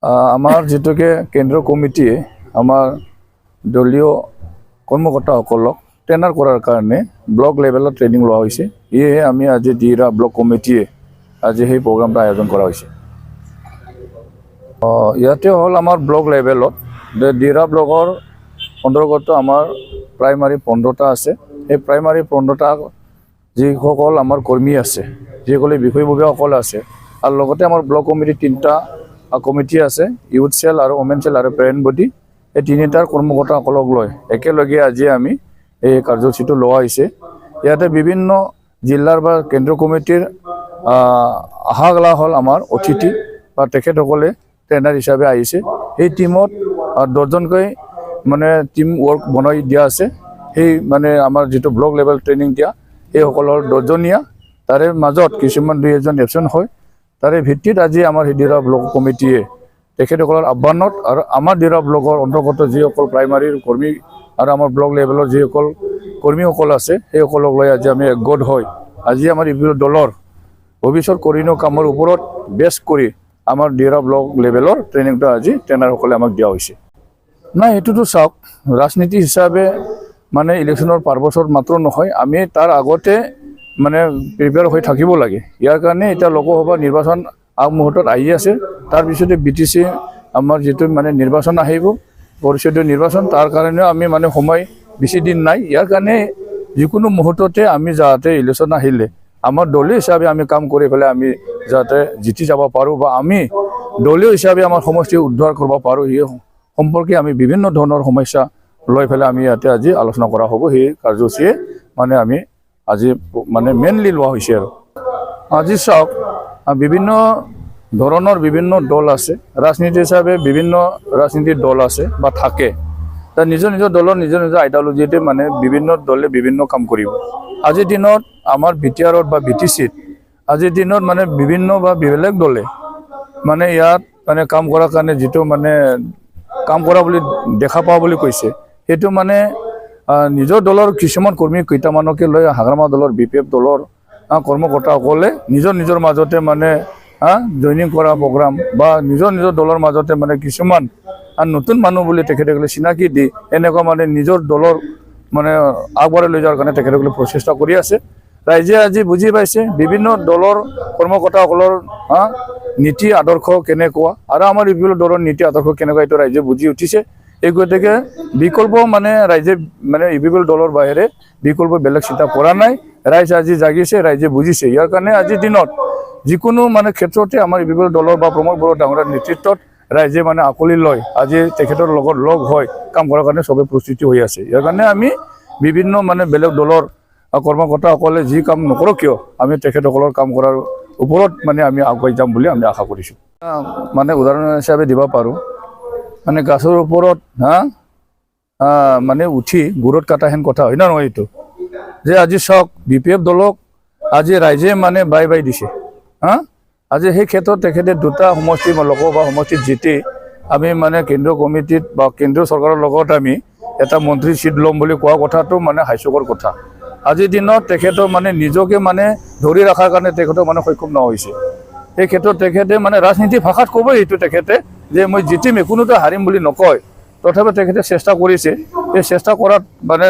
আমাৰ যেটোকে কেন্দ্ৰ কমিটিয়ে আমাৰ দলীয় কৰ্মকৰ্তাসকলক ট্ৰেইনাৰ কৰাৰ কাৰণে ব্লক লেভেলত ট্ৰেইনিং লোৱা হৈছে। ইয়ে আমি আজি দিৰা ব্লক কমিটিয়ে আজি সেই প্ৰগ্ৰামটা আয়োজন কৰা হৈছে। ইয়াতে হ'ল আমাৰ ব্লক লেভেলত দিৰা ব্লকৰ অন্তৰ্গত আমাৰ প্ৰাইমাৰী 15টা আছে। এই প্ৰাইমাৰী 15টা যিসকল আমাৰ কৰ্মী আছে, যিসকলে বিষয়ববীয়াসকল আছে, আৰু লগতে আমাৰ ব্লক কমিটি 3টা কমিটি আছে, ইউথ সেল আৰু ওমেন সেল আৰু পেৰেণ্ট বডি। এই 3টাৰ কৰ্মকৰ্তাসকলক লৈ একেলগে আজি আমি এই কাৰ্যসূচীটো লোৱা হৈছে। ইয়াতে বিভিন্ন জিলাৰ বা কেন্দ্ৰীয় কমিটিৰ আহাগলা হ'ল আমাৰ অতিথি বা তেখেতসকলে ট্ৰেইনাৰ হিচাপে আহিছে। এই টিমত 10জনকৈ মানে টিম ৱৰ্ক বনাই দিয়া আছে। সেই মানে আমাৰ যেটো ব্লক লেভেল ট্ৰেইনিং দিয়া এইসকলৰ 10জনীয়া, তাৰে মাজত কিছুমান 2-1জন এবচেণ্ট হয়। তাৰে ভিত্তিত আজি আমাৰ দিৰা ব্লক কমিটিয়ে তেখেতসকলৰ আহ্বানত আৰু আমাৰ দিৰা ব্লকৰ অন্তৰ্গত যিসকল প্ৰাইমাৰীৰ কৰ্মী আৰু আমাৰ ব্লক লেভেলৰ যিসকল কৰ্মীসকল আছে, সেইসকলক লৈ আজি আমি একগোট হৈ আজি আমাৰ বিভিন্ন দলৰ ভৱিষ্যত কৰিনো কামৰ ওপৰত বেছ কৰি আমাৰ দিৰা ব্লক লেভেলৰ ট্ৰেইনিংটো আজি ট্ৰেইনাৰসকলে আমাক দিয়া হৈছে। নাই, এইটোতো চাওক, ৰাজনীতি হিচাপে মানে ইলেকশ্যনৰ পাৰ বছৰ মাত্ৰ নহয়, আমি তাৰ আগতে মানে প্ৰিপেয়াৰ হৈ থাকিব লাগে। ইয়াৰ কাৰণে এতিয়া লোকসভা নিৰ্বাচন আগমুহূৰ্তত আহি আছে। তাৰপিছতে BTC আমাৰ যেটো মানে নিৰ্বাচন আহিব, পৰিষদীয় নিৰ্বাচন, তাৰ কাৰণেও আমি মানে সময় বেছি দিন নাই। ইয়াৰ কাৰণে যিকোনো মুহূৰ্ততে আমি যাতে ইলেকশ্যন আহিলে আমাৰ দলীয় হিচাপে আমি কাম কৰি পেলাই আমি যাতে জিতি যাব পাৰোঁ বা আমি দলীয় হিচাপে আমাৰ সমষ্টি উদ্ধাৰ কৰিব পাৰোঁ, সেই সম্পৰ্কে আমি বিভিন্ন ধৰণৰ সমস্যা লৈ পেলাই আমি ইয়াতে আজি আলোচনা কৰা হ'ব। সেই কাৰ্যসূচীয়ে মানে আমি আজি মানে মেইনলি লোৱা হৈছে। আৰু আজি চাওক, বিভিন্ন ধৰণৰ বিভিন্ন দল আছে, ৰাজনীতি হিচাপে বিভিন্ন ৰাজনীতিৰ দল আছে বা থাকে। নিজৰ নিজৰ দলৰ নিজৰ নিজৰ আইডিঅলজিতে মানে বিভিন্ন দলে বিভিন্ন কাম কৰিব। আজিৰ দিনত আমাৰ BTRত বা BTCত আজিৰ দিনত মানে বিভিন্ন বা বেলেগ দলে মানে ইয়াত মানে কাম কৰাৰ কাৰণে যেটো মানে কাম কৰা বুলি দেখা পাওঁ বুলি কৈছে, সেইটো মানে নিজৰ দলৰ কিছুমান কৰ্মী কেইটামানকে লৈ হাগ্ৰামা দলৰ BPF দলৰ কৰ্মকৰ্তাসকলে নিজৰ নিজৰ মাজতে মানে জইনিং কৰা প্ৰগ্ৰাম বা নিজৰ নিজৰ দলৰ মাজতে মানে কিছুমান নতুন মানুহ বুলি তেখেতসকলে চিনাকি দি এনেকুৱা মানে নিজৰ দলৰ মানে আগবঢ়াই লৈ যোৱাৰ কাৰণে তেখেতসকলে প্ৰচেষ্টা কৰি আছে। ৰাইজে আজি বুজি পাইছে বিভিন্ন দলৰ কৰ্মকৰ্তাসকলৰ নীতি আদৰ্শ কেনেকুৱা আৰু আমাৰ বিভিন্ন দলৰ নীতি আদৰ্শ কেনেকুৱা, এইটো ৰাইজে বুজি উঠিছে। এই গতিকে বিকল্প মানে ৰাইজে মানে বিভিন্ন দলৰ বাহিৰে বিকল্প বেলেগ চিন্তা কৰা নাই। ৰাইজ আজি জাগিছে, ৰাইজে বুজিছে। ইয়াৰ কাৰণে আজিৰ দিনত যিকোনো মানে ক্ষেত্ৰতে আমাৰ বিভিন্ন দলৰ বা প্ৰমোদ বড়ো ডাঙৰীয়াৰ নেতৃত্বত ৰাইজে মানে আকলি লয় আজি তেখেতৰ লগত লগ হৈ কাম কৰাৰ কাৰণে সবে প্ৰস্তুতি হৈ আছে। ইয়াৰ কাৰণে আমি বিভিন্ন মানে বেলেগ দলৰ কৰ্মকৰ্তাসকলে যি কাম নকৰক কিয় আমি তেখেতসকলৰ কাম কৰাৰ ওপৰত মানে আমি আগুৱাই যাম বুলি আমি আশা কৰিছোঁ। মানে উদাহৰণ হিচাপে দিব পাৰোঁ, মানে গাছৰ ওপৰত মানে উঠি গুৰত কাটা হেন কথা হয় না নহয়? এইটো যে আজি চাওক, BPF দলক আজি ৰাইজে মানে বাই দিছে। আজি সেই ক্ষেত্ৰত তেখেতে 2টা সমষ্টি বা লোকসভা সমষ্টিত জিতি আমি মানে কেন্দ্ৰীয় কমিটিত বা কেন্দ্ৰীয় চৰকাৰৰ লগত আমি এটা মন্ত্ৰী চিট ল'ম বুলি কোৱা কথাটো মানে হাস্যকৰ কথা। আজিৰ দিনত তেখেতৰ মানে নিজকে মানে ধৰি ৰখাৰ কাৰণে তেখেতৰ মানে সক্ষম নহৈছে। এই ক্ষেত্ৰত তেখেতে মানে ৰাজনীতি ভাষাত ক'বই এইটো তেখেতে যে মই জিতিম, কোনোটো হাৰিম বুলি নকয়। তথাপি তেখেতে চেষ্টা কৰিছে। এই চেষ্টা কৰাত মানে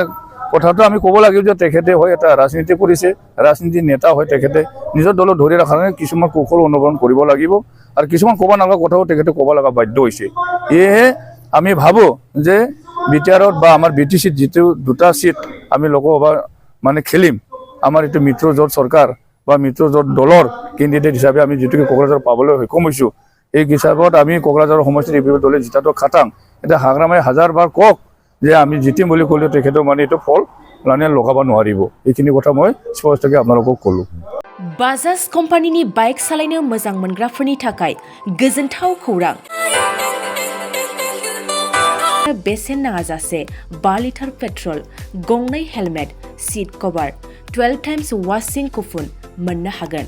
কথাটো আমি ক'ব লাগিব যে তেখেতে হয় এটা ৰাজনীতি কৰিছে, ৰাজনীতি নেতা হয় তেখেতে নিজৰ দলক ধৰি ৰখাৰ কাৰণে কিছুমান কৌশল অনুসৰণ কৰিব লাগিব আৰু কিছুমান ক'ব নলগা কথাও তেখেতে ক'ব লগা বাধ্য হৈছে। এয়েহে আমি ভাবোঁ যে BTRত বা আমাৰ BTCত যিটো 2টা চিট আমি লোকসভা মানে খেলিম, আমাৰ এইটো মিত্ৰজোঁট চৰকাৰ বা মিত্ৰজোঁট দলৰ কেণ্ডিডেট হিচাপে আমি যিটোকে কোকৰাঝাৰ পাবলৈ সক্ষম হৈছোঁ, এই হিচাপত আমি কোকৰাঝাৰৰ সমষ্টিৰ বিভিন্ন দলে জিতাটো খাটাং। এতিয়া হাগ্ৰামাই 1000বাৰ কওক যে আমি জিতিম বুলি ক'লেও তেখেতৰ মানে এইটো ফল মানে লগাব নোৱাৰিব। এইখিনি কথা মই স্পষ্টকৈ আপোনালোকক ক'লোঁ। बाजाज कम्पानिनि बाइक सालायनो मोजां मोनग्राफोरनि थाखाय गोजोनथाव खौरां। बेसेन नाङाजासे 5 लिटार पेट्रल, गंनै हेलमेट, सीट कभार, 12 टाइम्स वाशिं कुपन मोननो हागोन।